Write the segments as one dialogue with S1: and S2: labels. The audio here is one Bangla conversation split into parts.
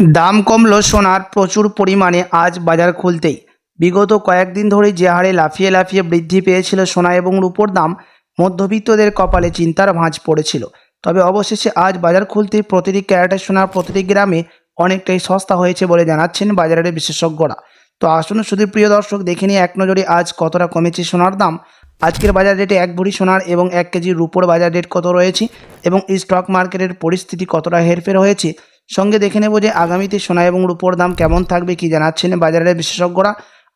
S1: দাম কমলো সোনার প্রচুর পরিমাণে আজ বাজার খুলতেই। বিগত কয়েকদিন ধরেই যে হারে লাফিয়ে লাফিয়ে বৃদ্ধি পেয়েছিল সোনা এবং রূপোর দাম, মধ্যবিত্তদের কপালে চিন্তার ভাঁজ পড়েছিল। তবে অবশেষে আজ বাজার খুলতেই প্রতিটি ক্যারেটের সোনার প্রতিটি গ্রামে অনেকটাই সস্তা হয়েছে বলে জানাচ্ছেন বাজারের বিশেষজ্ঞরা। তো আসুন শুধু প্রিয় দর্শক, দেখে নিয়ে এক নজরে আজ কতটা কমেছে সোনার দাম। আজকের বাজার রেটে এক ভরি সোনার এবং 1 কেজি রূপোর বাজার রেট কত রয়েছে এবং স্টক মার্কেটের পরিস্থিতি কতটা হেরফের হয়েছে, সঙ্গে দেখে নেব যে আগামীতে সোনা এবং রূপোর দাম কেমন থাকবে, কি জানাচ্ছেন বাজারের বিশেষজ্ঞরা।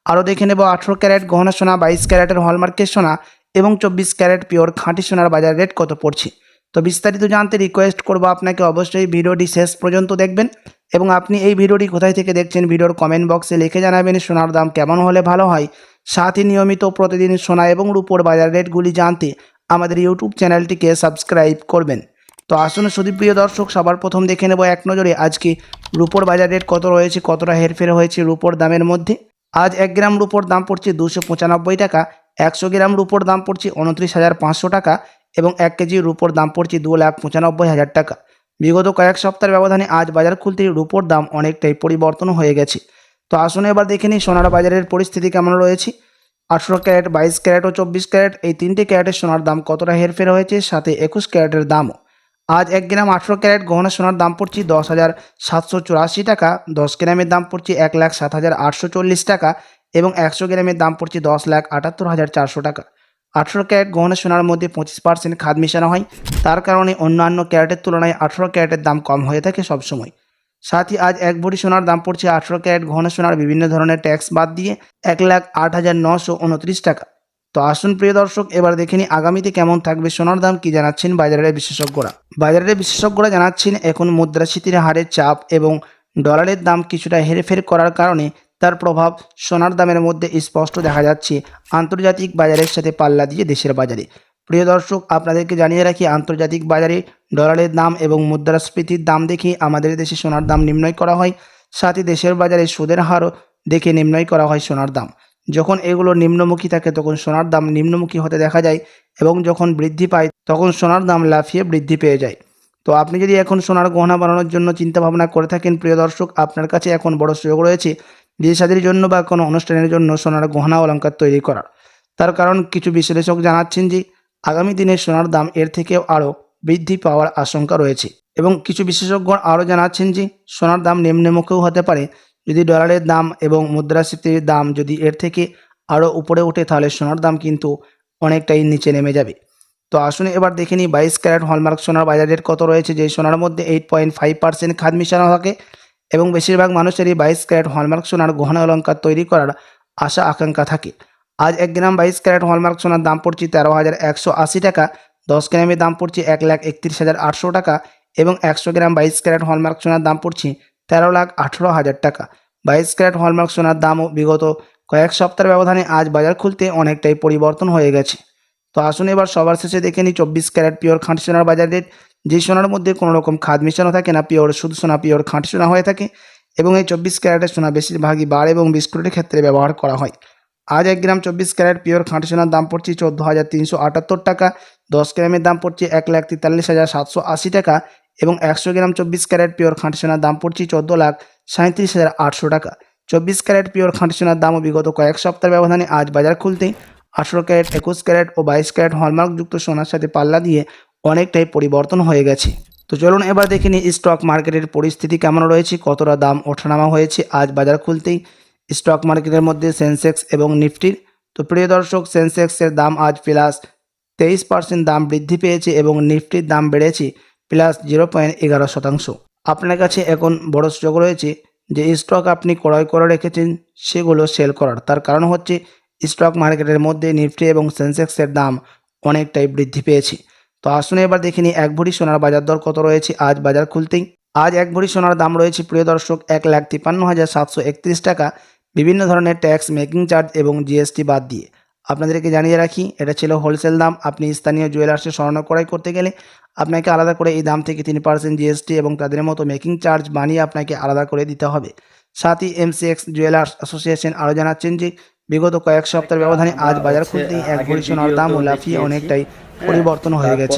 S1: আরও দেখে নেব 18 ক্যারেট গহনা সোনা, 22 ক্যারেটের হলমার্কের সোনা এবং 24 ক্যারেট পিওর খাঁটি সোনার বাজার রেট কত পড়ছে। তো বিস্তারিত জানতে রিকোয়েস্ট করব আপনাকে অবশ্যই ভিডিওটি শেষ পর্যন্ত দেখবেন এবং আপনি এই ভিডিওটি কোথায় থেকে দেখছেন ভিডিওর কমেন্ট বক্সে লিখে জানাবেন সোনার দাম কেমন হলে ভালো হয়। সাথে নিয়মিত প্রতিদিন সোনা এবং রূপোর বাজার রেটগুলি জানতে আমাদের ইউটিউব চ্যানেলটিকে সাবস্ক্রাইব করবেন। তো আসুন শুধু প্রিয় দর্শক, সবার প্রথম দেখে নেব এক নজরে আজকে রূপোর বাজার রেট কত রয়েছে, কতটা হেরফের হয়েছে রূপোর দামের মধ্যে। আজ 1 গ্রাম রূপোর দাম পড়ছে 295 টাকা, 100 গ্রাম রূপোর দাম পড়ছে 29,500 টাকা এবং 1 কেজি রূপোর দাম পড়ছে 2,95,000 টাকা। বিগত কয়েক সপ্তাহের ব্যবধানে আজ বাজার খুলতেই রূপোর দাম অনেকটাই পরিবর্তন হয়ে গেছে। তো আসুন এবার দেখে নিই সোনার বাজারের পরিস্থিতি কেমন রয়েছে। 18 ক্যারেট, 22 ক্যারেট ও 24 ক্যারেট এই তিনটে ক্যারেটের সোনার দাম কতটা হেরফের হয়েছে, সাথে 21 ক্যারেটের দামও। আজ 1 গ্রাম 18 ক্যারেট গহনা সোনার দাম পড়ছে 10,784 টাকা, 10 গ্রামের দাম পড়ছে 1,07,840 টাকা এবং 100 গ্রামের দাম পড়ছে 10,78,400 টাকা। 18 ক্যারেট গহনা সোনার মধ্যে 25% খাদ মেশানো হয়, তার কারণে অন্যান্য ক্যারেটের তুলনায় 18 ক্যারেটের দাম কম হয়ে থাকে সবসময়। সাথে আজ 1 ভরি সোনার দাম পড়ছে 18 ক্যারেট গহনা সোনার বিভিন্ন ধরনের ট্যাক্স বাদ দিয়ে 1,08,929 টাকা। তো আসুন প্রিয় দর্শক, এবার দেখে নিই আগামীতে কেমন থাকবে সোনার দাম, কি জানাচ্ছেন বাজারের বিশেষজ্ঞরা। বাজারের বিশেষজ্ঞরা জানাচ্ছেন এখন মুদ্রাস্ফীতির হারের চাপ এবং ডলারের দাম কিছুটা হেরফের করার কারণে তার প্রভাব সোনার দামের মধ্যে স্পষ্ট দেখা যাচ্ছে আন্তর্জাতিক বাজারের সাথে পাল্লা দিয়ে দেশের বাজারে। প্রিয় দর্শক, আপনাদেরকে জানিয়ে রাখি আন্তর্জাতিক বাজারে ডলারের দাম এবং মুদ্রাস্ফীতির দাম দেখে আমাদের দেশে সোনার দাম নির্ণয় করা হয়, সাথে দেশের বাজারে সুদের হারও দেখে নির্ণয় করা হয় সোনার দাম। যখন এগুলো নিম্নমুখী থাকে তখন সোনার দাম নিম্নমুখী হতে দেখা যায় এবং যখন বৃদ্ধি পায় তখন সোনার দাম লাফিয়ে বৃদ্ধি পেয়ে যায়। তো আপনি যদি এখন সোনার গহনা বানানোর জন্য চিন্তাভাবনা করে থাকেন প্রিয় দর্শক, আপনার কাছে এখন বড় সুযোগ রয়েছে বিয়ে শাদীর জন্য বা কোনো অনুষ্ঠানের জন্য সোনার গহনা অলংকার তৈরি করার। তার কারণ কিছু বিশ্লেষক জানাচ্ছেন যে আগামী দিনে সোনার দাম এর থেকেও আরও বৃদ্ধি পাওয়ার আশঙ্কা রয়েছে এবং কিছু বিশেষজ্ঞ আরও জানাচ্ছেন যে সোনার দাম নিম্নমুখীও হতে পারে। যদি ডলারের দাম এবং মুদ্রাস্ফীতির দাম যদি এর থেকে আরও উপরে ওঠে তাহলে সোনার দাম কিন্তু অনেকটাই নিচে নেমে যাবে। তো আসুন এবার দেখে নিই 22 ক্যারেট হলমার্ক সোনার বাজার রেট কত রয়েছে, যে সোনার মধ্যে 8.5% খাদ মিশানো থাকে এবং বেশিরভাগ মানুষেরই 22 ক্যারেট হলমার্ক সোনার গহনা অলংকার তৈরি করার আশা আকাঙ্ক্ষা থাকে। আজ 1 গ্রাম 22 ক্যারেট হলমার্ক সোনার দাম পড়ছে 13,180 টাকা, 10 গ্রামের দাম পড়ছে 1,31,800 টাকা এবং 100 গ্রাম 22 ক্যারেট হলমার্ক সোনার দাম পড়ছে 13,18,000 টাকা। 22 ক্যারেট হলমার্ক সোনার দামও বিগত কয়েক সপ্তাহের ব্যবধানে আজ বাজার খুলতে অনেকটাই পরিবর্তন হয়ে গেছে। তো আসুন এবার সবার শেষে দেখে নিই 24 ক্যারেট পিওর খাঁটি সোনার বাজার রেট, যে সোনার মধ্যে কোনো রকম খাদ মেশানো থাকে না, পিওর শুধু সোনা, পিওর খাঁটি সোনা হয়ে থাকে এবং এই 24 ক্যারেটের সোনা বেশিরভাগই বার এবং বিস্কুটের ক্ষেত্রে ব্যবহার করা হয়। আজ 1 গ্রাম 24 ক্যারেট পিওর খাঁটি সোনার দাম পড়ছে 14,378 টাকা, 10 গ্রামের দাম পড়ছে 1,43,780 টাকা এবং 100 গ্রাম 24 ক্যারেট পিওর খাঁটি সোনার দাম পড়ছে 14,37,800 টাকা। 24 ক্যারেট পিওর খাঁটি সোনার দামও বিগত কয়েক সপ্তাহের ব্যবধানে আজ বাজার খুলতেই 18 ক্যারেট, 21 ক্যারেট ও 22 ক্যারেট হলমার্কযুক্ত সোনার সাথে পাল্লা দিয়ে অনেকটাই পরিবর্তন হয়ে গেছে। তো চলুন এবার দেখে নিই স্টক মার্কেটের পরিস্থিতি কেমন রয়েছে, কতটা দাম ওঠানামা হয়েছে আজ বাজার খুলতেই স্টক মার্কেটের মধ্যে সেন্সেক্স এবং নিফটির। তো প্রিয় দর্শক, সেন্সেক্সের দাম আজ প্লাস 23% দাম বৃদ্ধি পেয়েছে এবং নিফটির দাম বেড়েছে প্লাস 0.11%। আপনার কাছে এখন বড় সুযোগ রয়েছে যে স্টক আপনি ক্রয় করে রেখেছেন সেগুলো সেল করার। তার কারণ হচ্ছে স্টক মার্কেটের মধ্যে নিফটি এবং সেন্সেক্সের দাম অনেকটাই বৃদ্ধি পেয়েছে। তো আসুন এবার দেখে নিই 1 ভরি সোনার বাজার দর কত রয়েছে আজ বাজার খুলতেই। আজ 1 ভরি সোনার দাম রয়েছে প্রিয় দর্শক 1,53,731 টাকা, বিভিন্ন ধরনের ট্যাক্স, মেকিং চার্জ এবং জিএসটি বাদ দিয়ে। আপনাদেরকে জানিয়ে রাখি এটা ছিল হোলসেল দাম। আপনি স্থানীয় জুয়েলার্সে স্বর্ণ ক্রয় করতে গেলে আপনাকে আলাদা করে এই দাম থেকে 3% জিএসটি এবং তাদের মতো মেকিং চার্জ বানিয়ে আপনাকে আলাদা করে দিতে হবে। সাথে এমসিএক্স জুয়েলার্স অ্যাসোসিয়েশন আরও জানাচ্ছেন যে বিগত কয়েক সপ্তাহের ব্যবধানে আজ বাজার খুলতেই 1 ভরি সোনার দাম ও লাফিয়ে অনেকটাই পরিবর্তন হয়ে গেছে।